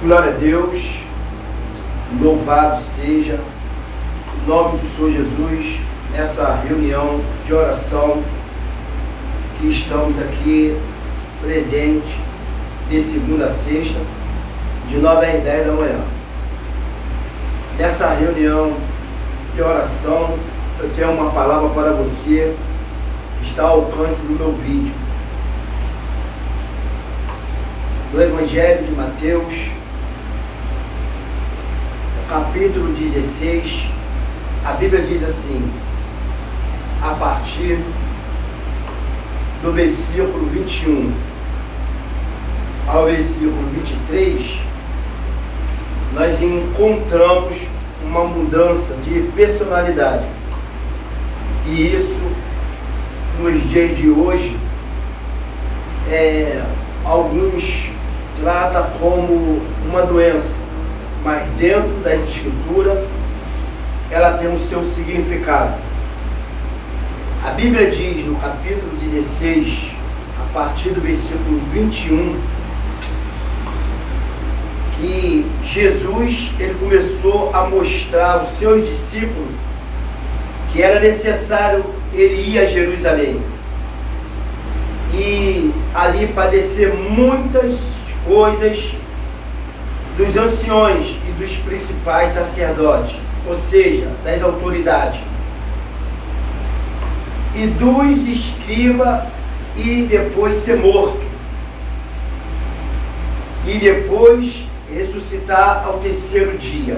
Glória a Deus, louvado seja o nome do Senhor Jesus, nessa reunião de oração que estamos aqui presentes de segunda a sexta, de 9 às 10 da manhã. Nessa reunião de oração, eu tenho uma palavra para você que está ao alcance do meu vídeo. Do Evangelho de Mateus, capítulo 16, a Bíblia diz assim, a partir do versículo 21 ao versículo 23, nós encontramos uma mudança de personalidade. E isso, nos dias de hoje, alguns tratam como uma doença, mas dentro das Escrituras, ela tem o seu significado. A Bíblia diz no capítulo 16, a partir do versículo 21, que Jesus ele começou a mostrar aos seus discípulos que era necessário ele ir a Jerusalém e ali padecer muitas coisas dos anciões e dos principais sacerdotes, ou seja, das autoridades, e dos escribas, e depois ser morto, e depois ressuscitar ao terceiro dia.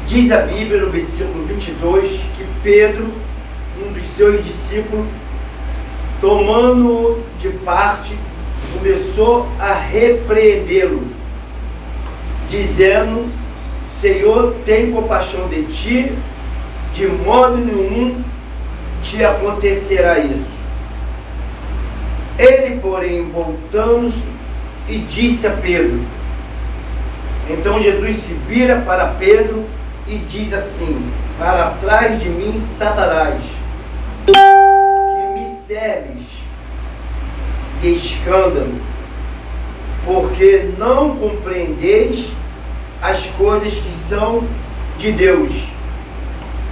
Diz a Bíblia no versículo 22 que Pedro, um dos seus discípulos, tomando-o de parte, começou a repreendê-lo, dizendo: Senhor, tem compaixão de ti, de modo nenhum te acontecerá isso. Ele, porém, voltando-se e disse a Pedro. Então Jesus se vira para Pedro e diz assim: para trás de mim, Satanás, que me serves de escândalo, porque não compreendeis as coisas que são de Deus,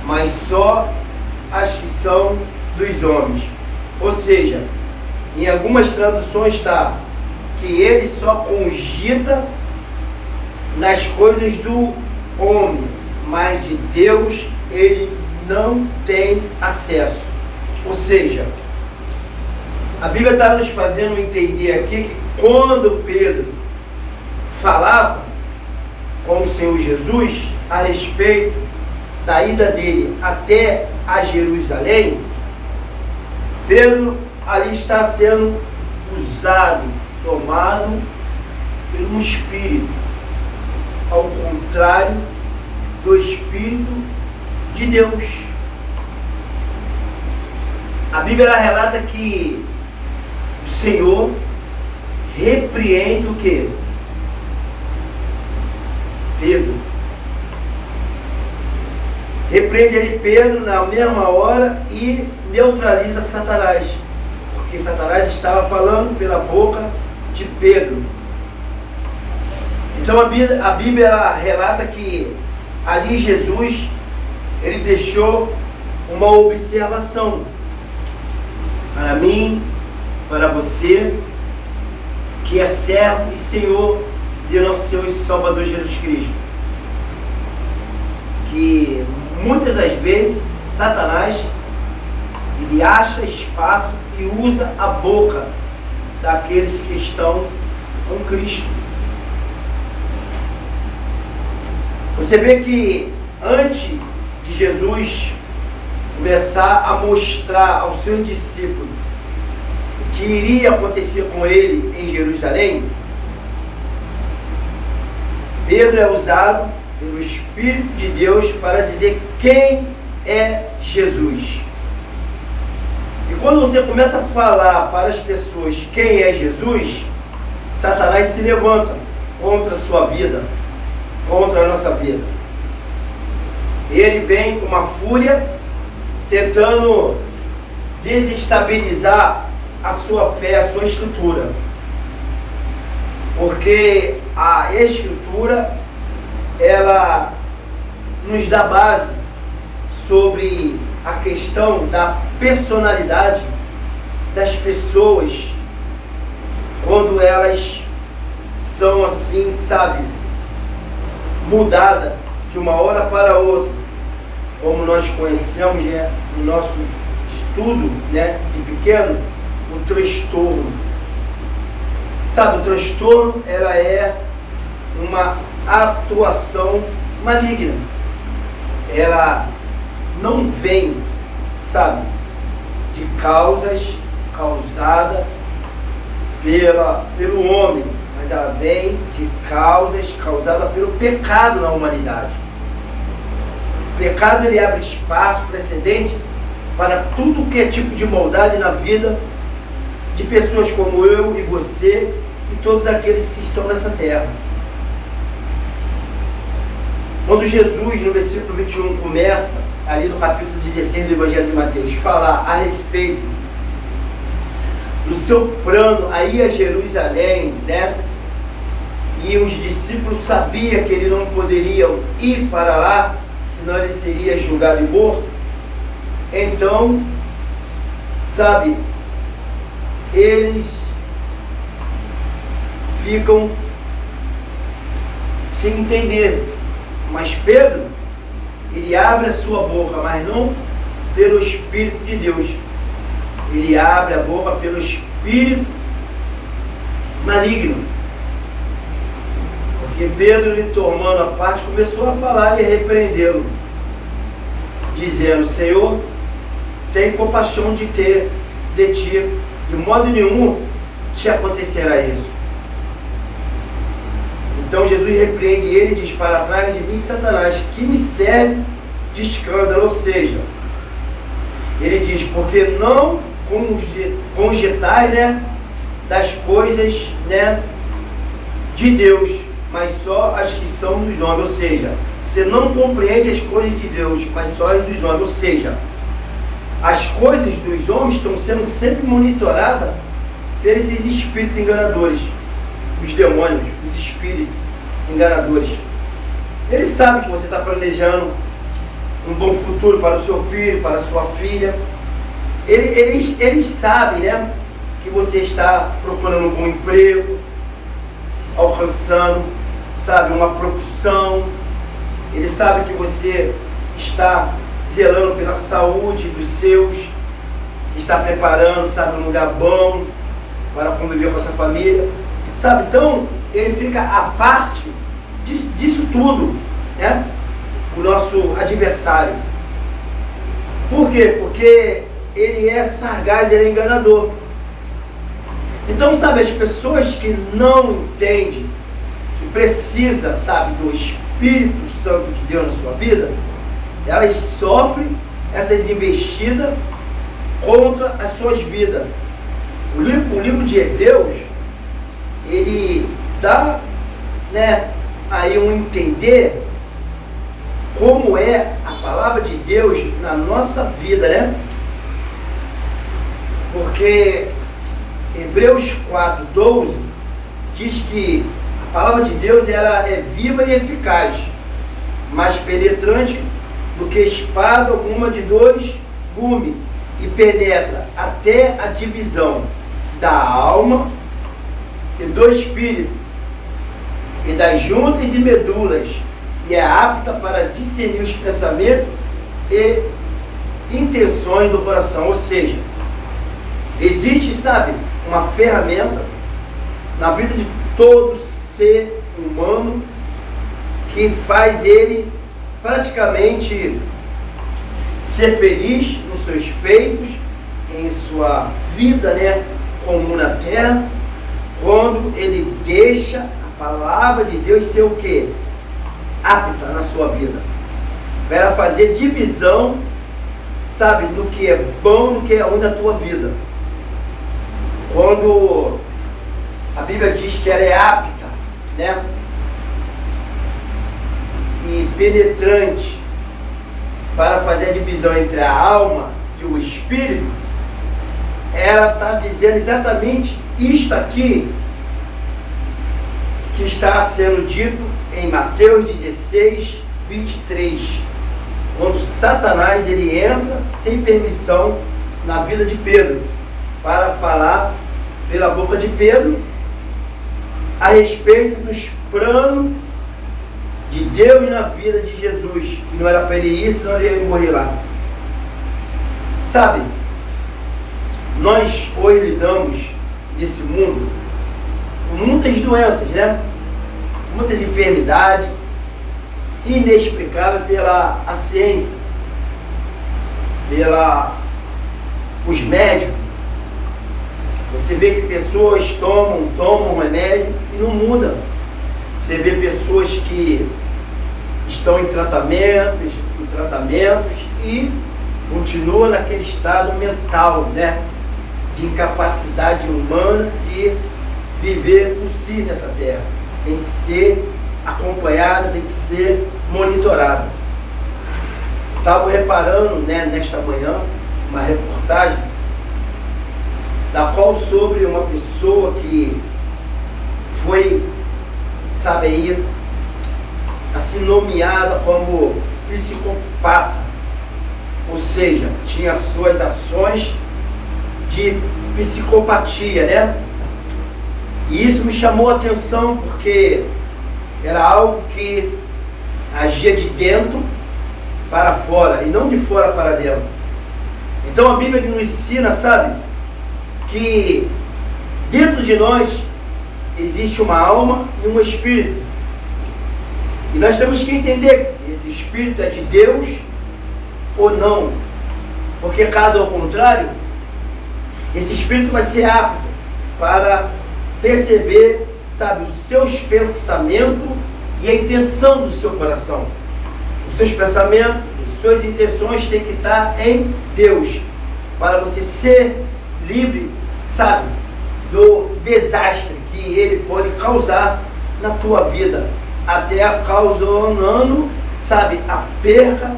mas só as que são dos homens. Ou seja, em algumas traduções está que ele só cogita nas coisas do homem, mas de Deus ele não tem acesso. Ou seja, a Bíblia está nos fazendo entender aqui que quando Pedro falava com o Senhor Jesus a respeito da ida dele até a Jerusalém, Pedro ali está sendo usado, tomado por um espírito, ao contrário do Espírito de Deus. A Bíblia ela relata que o Senhor repreende o quê? Pedro. Repreende ele, Pedro, na mesma hora e neutraliza Satanás, porque Satanás estava falando pela boca de Pedro. Então a Bíblia ela relata que ali Jesus ele deixou uma observação para mim, para você, que é servo e Senhor de nosso Senhor e Salvador Jesus Cristo, que muitas das vezes Satanás ele acha espaço e usa a boca daqueles que estão com Cristo. Você vê que antes de Jesus começar a mostrar aos seus discípulos o que iria acontecer com ele em Jerusalém, Pedro é usado pelo Espírito de Deus para dizer quem é Jesus. E quando você começa a falar para as pessoas quem é Jesus, Satanás se levanta contra a sua vida, contra a nossa vida. Ele vem com uma fúria, tentando desestabilizar a sua fé, a sua estrutura. Porque a Escritura Escritura, ela nos dá base sobre a questão da personalidade das pessoas quando elas são assim, sabe, mudadas de uma hora para outra, como nós conhecemos, né, no nosso estudo, né, de pequeno, o transtorno. Sabe, o transtorno, ela é uma atuação maligna. Ela não vem, sabe, de causas causadas pelo homem, mas ela vem de causas causadas pelo pecado na humanidade. O pecado, ele abre espaço, precedente para tudo que é tipo de maldade na vida de pessoas como eu e você e todos aqueles que estão nessa terra. Quando Jesus, no versículo 21, começa, ali no capítulo 16 do Evangelho de Mateus, falar a respeito do seu plano aí a Jerusalém, né? E os discípulos sabiam que ele não poderiam ir para lá, senão ele seria julgado e morto. Então, sabe, eles ficam sem entender. Mas Pedro, ele abre a sua boca, mas não pelo Espírito de Deus. Ele abre a boca pelo Espírito maligno. Porque Pedro, ele tomando a parte, começou a falar e repreendê-lo, dizendo: Senhor, tem compaixão de ti, de modo nenhum te acontecerá isso. Então Jesus repreende ele e diz: para trás de mim, Satanás, que me serve de escândalo. Ou seja, ele diz: porque não conjetais, né, das coisas, né, de Deus, mas só as que são dos homens. Ou seja, você não compreende as coisas de Deus, mas só as dos homens. Ou seja, as coisas dos homens estão sendo sempre monitoradas por esses espíritos enganadores, os demônios, os espíritos enganadores. Eles sabem que você está planejando um bom futuro para o seu filho, para a sua filha. Eles sabem, né, que você está procurando um bom emprego, alcançando, sabe, uma profissão. Eles sabem que você está zelando pela saúde dos seus, está preparando, sabe, um lugar bom para conviver com a sua família, sabe? Então, ele fica à parte disso tudo, né? O nosso adversário. Por quê? Porque ele é sagaz, ele é enganador. Então, sabe, as pessoas que não entendem que precisa, sabe, do Espírito Santo de Deus na sua vida, elas sofrem essas investidas contra as suas vidas. O livro de Hebreus, ele dá, né, aí um entender como é a palavra de Deus na nossa vida, né? Porque Hebreus 4:12 diz que a palavra de Deus, ela é viva e eficaz, mais penetrante do que espada alguma de dois gumes, e penetra até a divisão da alma e do espírito, e das juntas e medulas, e é apta para discernir os pensamentos e intenções do coração. Ou seja, existe, sabe, uma ferramenta na vida de todo ser humano que faz ele praticamente ser feliz nos seus feitos, em sua vida, né, comum na terra, quando ele deixa a palavra de Deus ser o quê? Apta na sua vida, para fazer divisão, sabe, do que é bom, do que é ruim na tua vida. Quando a Bíblia diz que ela é apta, né, e penetrante para fazer a divisão entre a alma e o espírito, ela está dizendo exatamente isto aqui que está sendo dito em Mateus 16, 23, quando Satanás ele entra sem permissão na vida de Pedro, para falar pela boca de Pedro a respeito dos planos de Deus na vida de Jesus, que não era para ele ir, senão ele ia morrer lá. Sabe, nós hoje lidamos nesse mundo com muitas doenças, né? Muitas enfermidades, inexplicáveis pela a ciência, os médicos. Você vê que pessoas tomam remédio e não muda. Você vê pessoas que estão em tratamentos e continuam naquele estado mental, né? De incapacidade humana de viver por si nessa terra. Tem que ser acompanhada, tem que ser monitorada. Estava reparando, né, nesta manhã, uma reportagem da qual sobre uma pessoa que foi, sabe aí, assim nomeada como psicopata, ou seja, tinha suas ações de psicopatia, né? E isso me chamou a atenção porque era algo que agia de dentro para fora e não de fora para dentro. Então a Bíblia nos ensina, sabe, que dentro de nós existe uma alma e um espírito. E nós temos que entender se esse espírito é de Deus ou não. Porque caso ao contrário, esse espírito vai ser apto para perceber, sabe, os seus pensamentos e a intenção do seu coração. Os seus pensamentos, as suas intenções têm que estar em Deus, para você ser livre, sabe, do desastre que ele pode causar na tua vida, até causando, sabe, a perca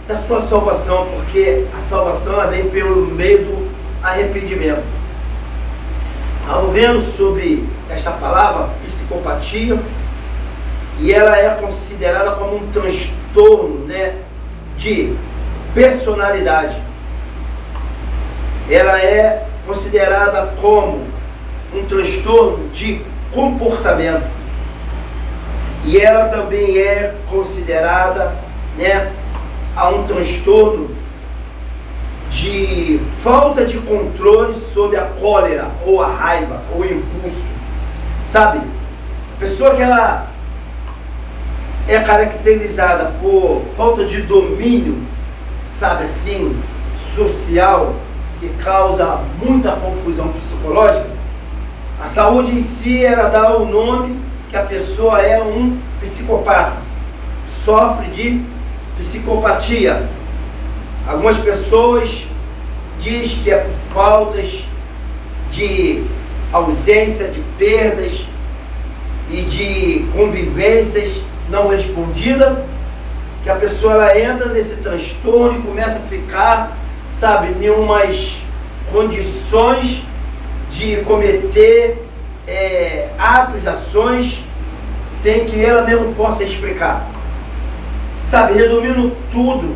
da sua salvação, porque a salvação ela vem pelo meio do arrependimento. Ao vendo sobre esta palavra, psicopatia, e ela é considerada como um transtorno, né, de personalidade. Ela é considerada como um transtorno de comportamento. E ela também é considerada, né, a um transtorno de falta de controle sobre a cólera, ou a raiva, ou o impulso. Sabe? A pessoa que ela é caracterizada por falta de domínio, sabe assim, social, que causa muita confusão psicológica. A saúde em si, ela dá o nome que a pessoa é um psicopata, sofre de psicopatia. Algumas pessoas dizem que é por faltas de ausência, de perdas e de convivências não respondidas, que a pessoa ela entra nesse transtorno e começa a ficar, sabe, em umas condições de cometer atos, ações, sem que ela mesmo possa explicar. Sabe, resumindo tudo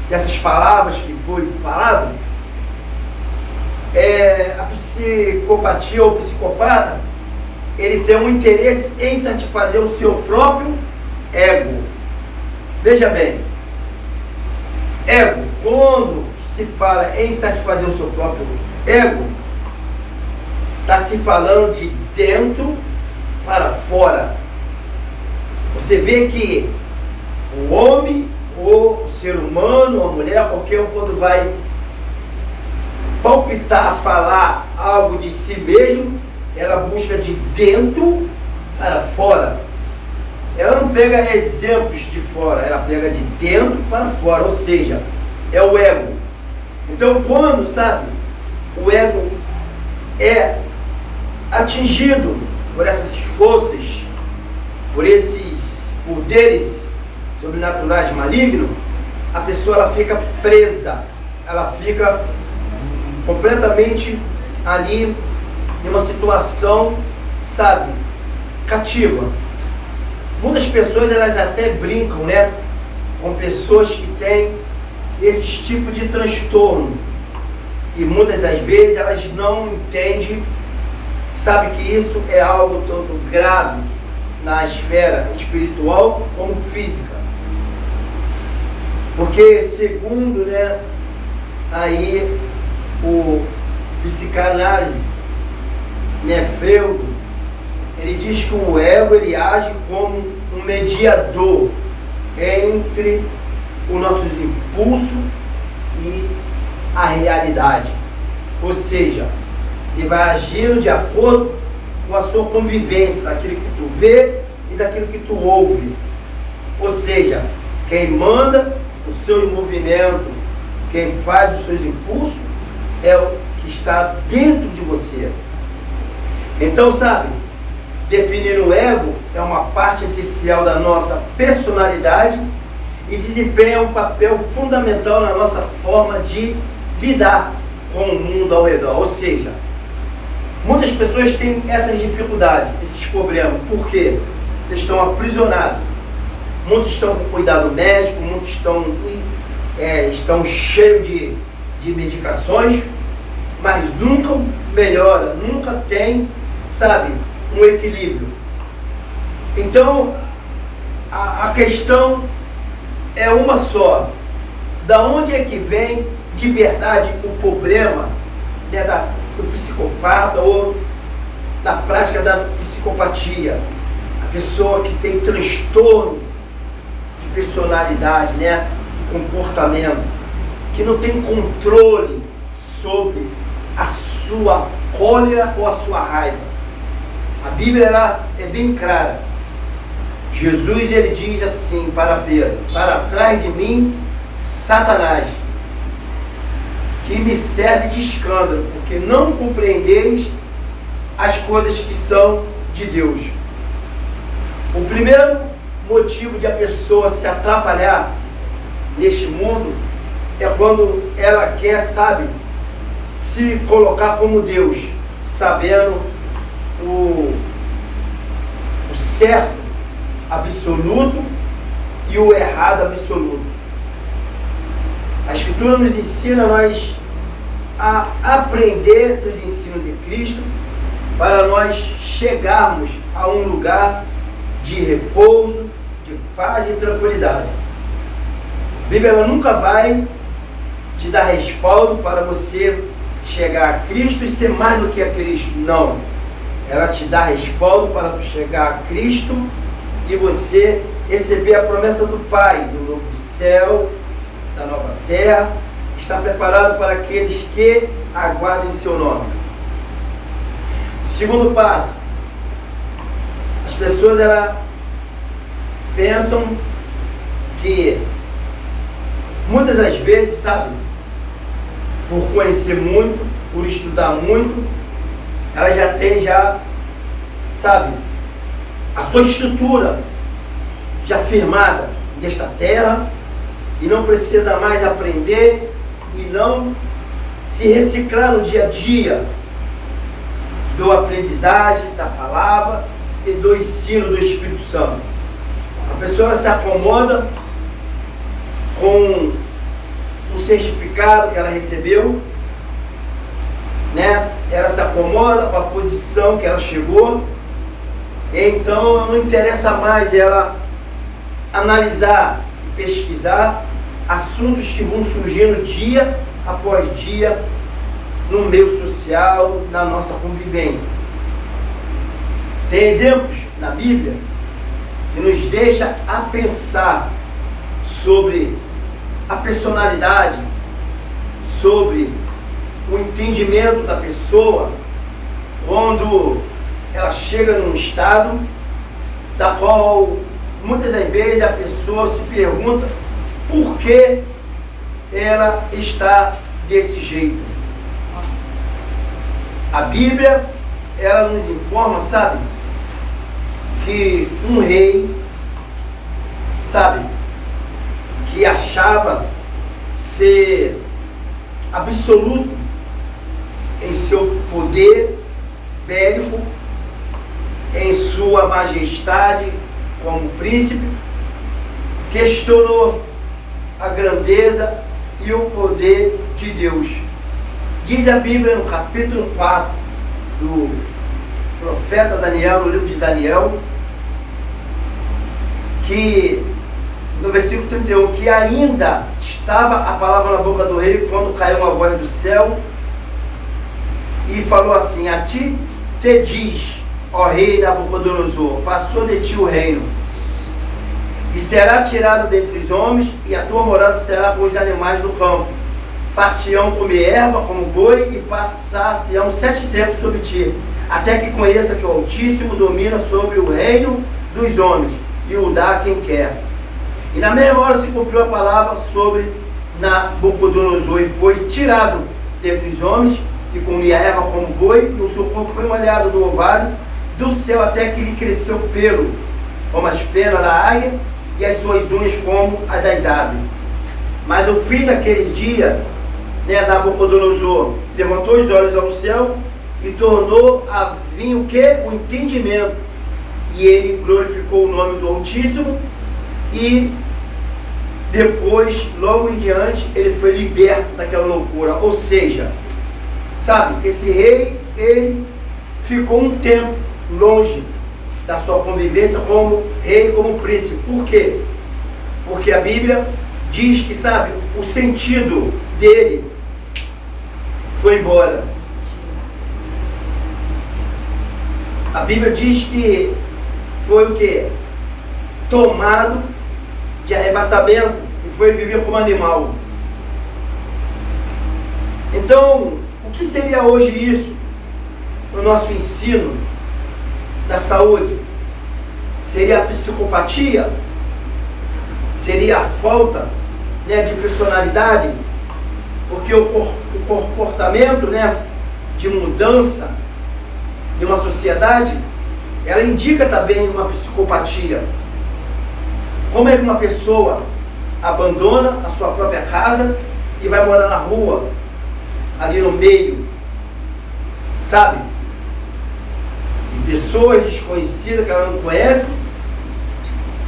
dessas palavras que foi falado, a psicopatia ou psicopata, ele tem um interesse em satisfazer o seu próprio ego. Veja bem, ego, quando se fala em satisfazer o seu próprio ego, está se falando de dentro para fora. Você vê que o homem, ou o ser humano, a mulher, qualquer um, quando vai palpitar, falar algo de si mesmo, ela busca de dentro para fora. Ela não pega exemplos de fora, ela pega de dentro para fora, ou seja, é o ego. Então quando, sabe, o ego é atingido por essas forças, por esses poderes sobrenaturais malignos, a pessoa ela fica presa, ela fica completamente ali em uma situação, sabe, cativa. Muitas pessoas, elas até brincam, né, com pessoas que têm esses tipos de transtorno. E muitas das vezes elas não entendem, sabe, que isso é algo todo grave na esfera espiritual como física. Porque segundo, né, aí o psicanálise, né, Freud, ele diz que o ego, ele age como um mediador entre os nossos impulsos e a realidade. Ou seja, ele vai agindo de acordo com a sua convivência, daquilo que tu vê e daquilo que tu ouve. Ou seja, quem manda o seu movimento, quem faz os seus impulsos, é o que está dentro de você. Então, sabe, definir o ego é uma parte essencial da nossa personalidade e desempenha um papel fundamental na nossa forma de lidar com o mundo ao redor. Ou seja, muitas pessoas têm essas dificuldades, esses problemas. Por quê? Eles estão aprisionados. Muitos estão com cuidado médico, muitos estão cheios de medicações, mas nunca melhora, nunca tem, sabe, um equilíbrio. Então, a questão é uma só. Da onde é que vem de verdade o problema, né, do psicopata ou da prática da psicopatia? A pessoa que tem transtorno de personalidade, né, de comportamento, que não tem controle sobre a sua cólera ou a sua raiva. A Bíblia, ela é bem clara. Jesus, ele diz assim para Pedro: para trás de mim, Satanás, que me serve de escândalo, porque não compreendeis as coisas que são de Deus. O primeiro motivo de a pessoa se atrapalhar neste mundo é quando ela quer, sabe, se colocar como Deus, sabendo o certo absoluto e o errado absoluto. A Escritura nos ensina nós a aprender dos ensinos de Cristo para nós chegarmos a um lugar de repouso, de paz e tranquilidade. A Bíblia, ela nunca vai te dar respaldo para você chegar a Cristo e ser mais do que a Cristo. Não. Ela te dá respaldo para tu chegar a Cristo e você receber a promessa do Pai, do novo céu, da nova terra, que está preparado para aqueles que aguardam em seu nome. Segundo passo, as pessoas, elas pensam que muitas das vezes, sabe, por conhecer muito, por estudar muito, ela já tem, sabe, a sua estrutura já firmada nesta terra e não precisa mais aprender e não se reciclar no dia a dia do aprendizagem, da palavra e do ensino do Espírito Santo. A pessoa se acomoda com um certificado que ela recebeu, né? Ela se acomoda com a posição que ela chegou, então não interessa mais ela analisar e pesquisar assuntos que vão surgindo dia após dia no meio social, na nossa convivência. Tem exemplos na Bíblia que nos deixa a pensar sobre a personalidade, sobre o entendimento da pessoa, quando ela chega num estado da qual muitas das vezes a pessoa se pergunta por que ela está desse jeito. A Bíblia, ela nos informa, sabe, que um rei, sabe, que achava ser absoluto em seu poder bélico, em sua majestade, como príncipe, questionou a grandeza e o poder de Deus. Diz a Bíblia no capítulo 4 do profeta Daniel, no livro de Daniel, que no versículo 31, que ainda estava a palavra na boca do rei quando caiu uma voz do céu e falou assim: a ti te diz, ó rei Nabucodonosor, passou de ti o reino, e será tirado dentre os homens, e a tua morada será com os animais do campo. Partirão comer erva como boi, e passar-se-ão 7 tempos sobre ti, até que conheça que o Altíssimo domina sobre o reino dos homens, e o dá a quem quer. E na mesma hora se cumpriu a palavra sobre Nabucodonosor, e foi tirado dentre os homens, e comia erva como boi, e o seu corpo foi molhado do orvalho do céu, até que lhe cresceu pelo, como as penas da águia, e as suas unhas como as das aves. Mas o fim daquele dia, Nabucodonosor levantou os olhos ao céu e tornou a vir o que? O entendimento. E ele glorificou o nome do Altíssimo, e depois, logo em diante, ele foi liberto daquela loucura. Ou seja, sabe, esse rei, ele ficou um tempo longe da sua convivência como rei, como príncipe. Por quê? Porque a Bíblia diz que, sabe, o sentido dele foi embora. A Bíblia diz que foi o quê? Tomado de arrebatamento e foi viver como animal. Então, o que seria hoje isso no nosso ensino da saúde? Seria a psicopatia? Seria a falta, de personalidade? Porque o comportamento, de mudança de uma sociedade, ela indica também uma psicopatia. Como é que uma pessoa abandona a sua própria casa e vai morar na rua, ali no meio, sabe? De pessoas desconhecidas que ela não conhece,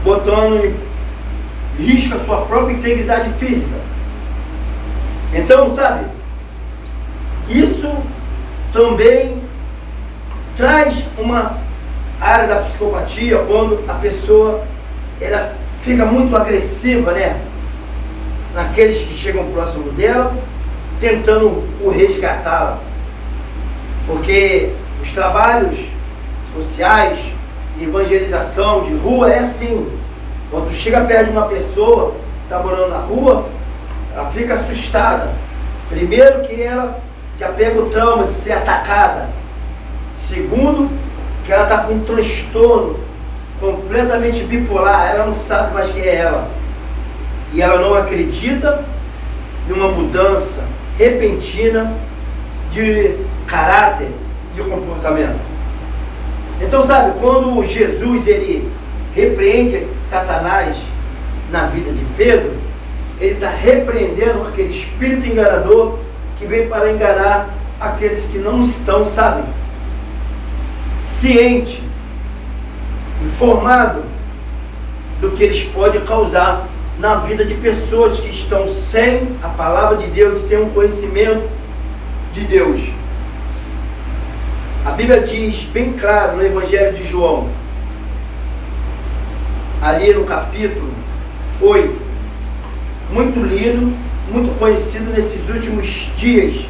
botando em risco a sua própria integridade física. Então, sabe, isso também traz uma área da psicopatia, quando a pessoa ela fica muito agressiva, naqueles que chegam próximo dela, tentando o resgatá-la. Porque os trabalhos sociais, de evangelização, de rua, é assim. Quando chega perto de uma pessoa que está morando na rua, ela fica assustada. Primeiro que ela já pega o trauma de ser atacada. Segundo, que ela está com um transtorno completamente bipolar, ela não sabe mais quem é ela. E ela não acredita numa mudança repentina de caráter, de comportamento. Então, sabe, quando Jesus ele repreende Satanás na vida de Pedro, ele está repreendendo aquele espírito enganador que vem para enganar aqueles que não estão, sabe, ciente, informado do que eles podem causar na vida de pessoas que estão sem a palavra de Deus, sem um conhecimento de Deus. A Bíblia diz bem claro no Evangelho de João, ali no capítulo 8, muito lido, muito conhecido nesses últimos dias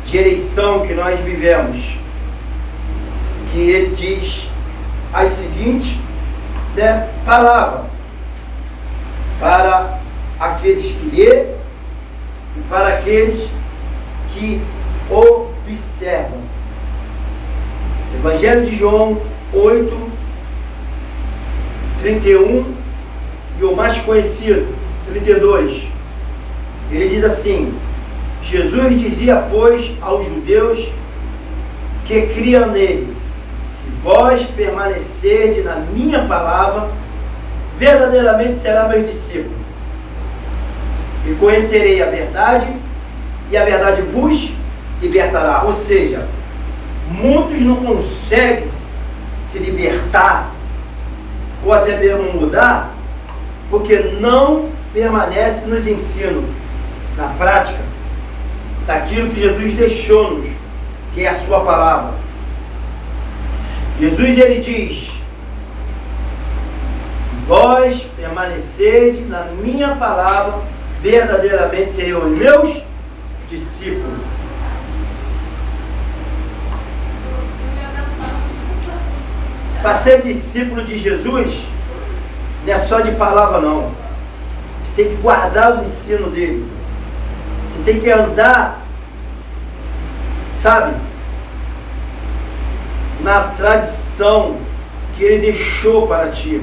de eleição que nós vivemos, que ele diz as seguintes palavras: para aqueles que lê e para aqueles que observam. Evangelho de João 8, 31 e o mais conhecido, 32. Ele diz assim: Jesus dizia, pois, aos judeus que criam nele: se vós permanecerdes na minha palavra, verdadeiramente será meus discípulos, e conhecerei a verdade, e a verdade vos libertará. Ou seja, muitos não conseguem se libertar ou até mesmo mudar, porque não permanece nos ensinos, na prática, daquilo que Jesus deixou-nos, que é a sua palavra. Jesus, ele diz: vós permaneceis na minha palavra, verdadeiramente seriam os meus discípulos. Para ser discípulo de Jesus, não é só de palavra não. Você tem que guardar os ensinos dele. Você tem que andar, sabe, na tradição que ele deixou para ti.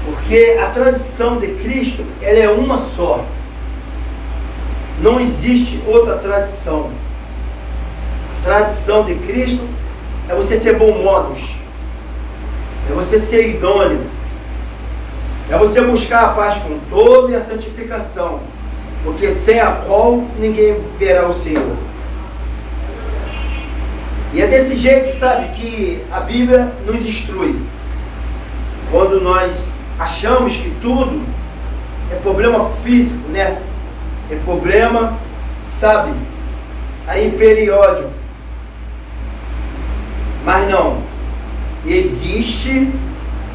Porque a tradição de Cristo, ela é uma só. Não existe outra tradição. A tradição de Cristo é você ter bons modos, é você ser idôneo, é você buscar a paz com todo e a santificação, porque sem a qual ninguém verá o Senhor. E é desse jeito, sabe, que a Bíblia nos instrui. Quando nós achamos que tudo é problema físico, né? É problema, sabe, aí periódico. Mas não, existe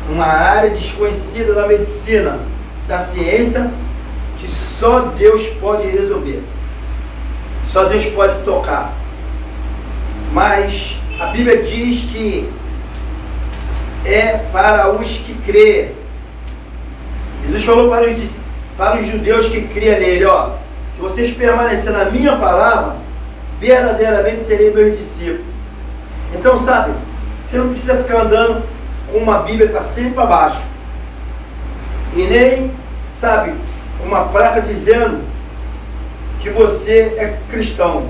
uma área desconhecida da medicina, da ciência, que só Deus pode resolver. Só Deus pode tocar. Mas a Bíblia diz que é para os que crêem. Jesus falou para os judeus que criam nele, ó: se vocês permanecerem na minha palavra, verdadeiramente serei meus discípulos. Então, sabe, você não precisa ficar andando com uma Bíblia para cima e para baixo, e nem, sabe, uma placa dizendo que você é cristão.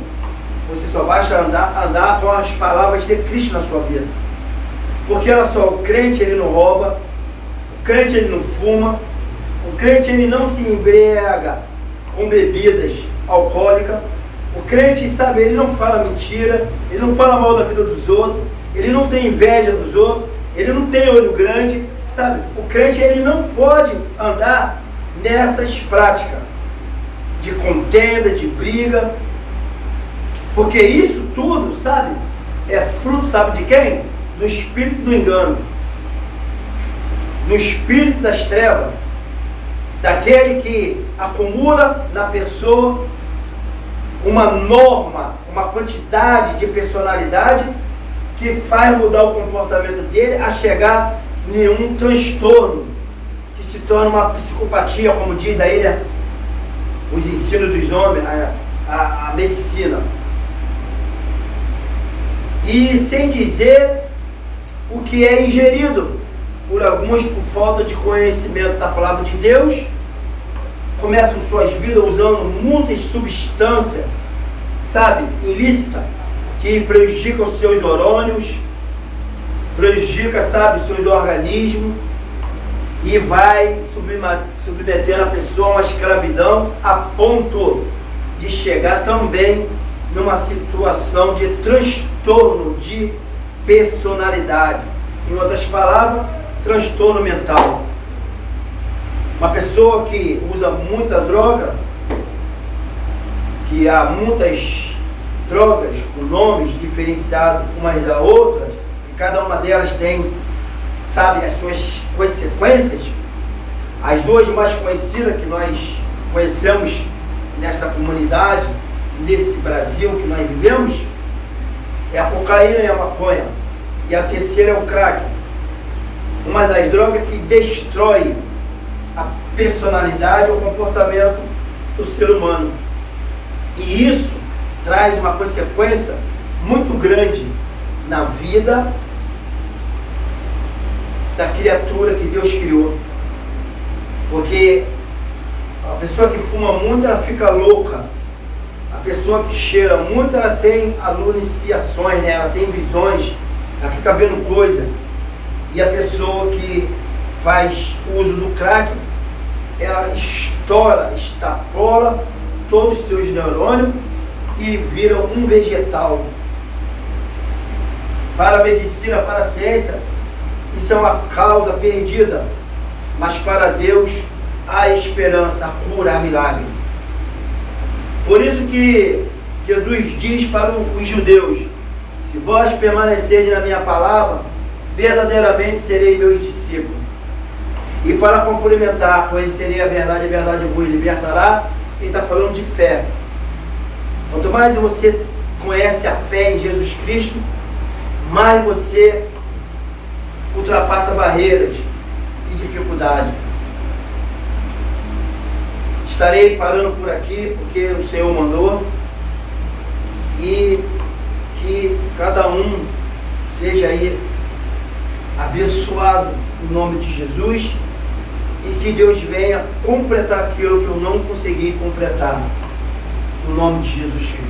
Você só basta andar com as palavras de Cristo na sua vida. Porque olha só, o crente ele não rouba, o crente ele não fuma, o crente ele não se embriaga com bebidas alcoólicas. O crente, sabe, ele não fala mentira, ele não fala mal da vida dos outros, ele não tem inveja dos outros, ele não tem olho grande, sabe? O crente ele não pode andar nessas práticas de contenda, de briga, porque isso tudo, sabe, é fruto, sabe de quem? Do espírito do engano, do espírito das trevas, daquele que acumula na pessoa uma norma, uma quantidade de personalidade que faz mudar o comportamento dele a chegar em um transtorno que se torna uma psicopatia, como diz aí, né, os ensinos dos homens, a medicina. E sem dizer o que é ingerido por alguns por falta de conhecimento da palavra de Deus, começam suas vidas usando muitas substâncias, sabe, ilícitas, que prejudicam os seus neurônios, prejudica, sabe, seus organismos, e vai submetendo a pessoa a uma escravidão a ponto de chegar também numa situação de transtorno de personalidade. Em outras palavras, transtorno mental. Uma pessoa que usa muita droga, que há muitas drogas com nomes diferenciados umas da outra, e cada uma delas tem, sabe, as suas consequências. As duas mais conhecidas que nós conhecemos nessa comunidade, nesse Brasil que nós vivemos, é a cocaína e a maconha. E a terceira é o crack. Uma das drogas que destrói a personalidade, o comportamento do ser humano. E isso traz uma consequência muito grande na vida da criatura que Deus criou. Porque a pessoa que fuma muito, ela fica louca. A pessoa que cheira muito, ela tem alucinações, né? Ela tem visões, ela fica vendo coisa. E a pessoa que faz uso do crack, ela extrapola todos os seus neurônios e vira um vegetal. para a medicina, para a ciência, isso é uma causa perdida. Mas para Deus há esperança, a cura, há milagre. Por isso que Jesus diz para os judeus: se vós permanecerdes na minha palavra, verdadeiramente serei meus discípulos. E para complementar, conhecerei a verdade vos libertará. Ele está falando de fé. Quanto mais você conhece a fé em Jesus Cristo, mais você ultrapassa barreiras e dificuldades. Estarei parando por aqui, porque o Senhor mandou, e que cada um seja aí abençoado no nome de Jesus, e que Deus venha completar aquilo que eu não consegui completar, no nome de Jesus Cristo.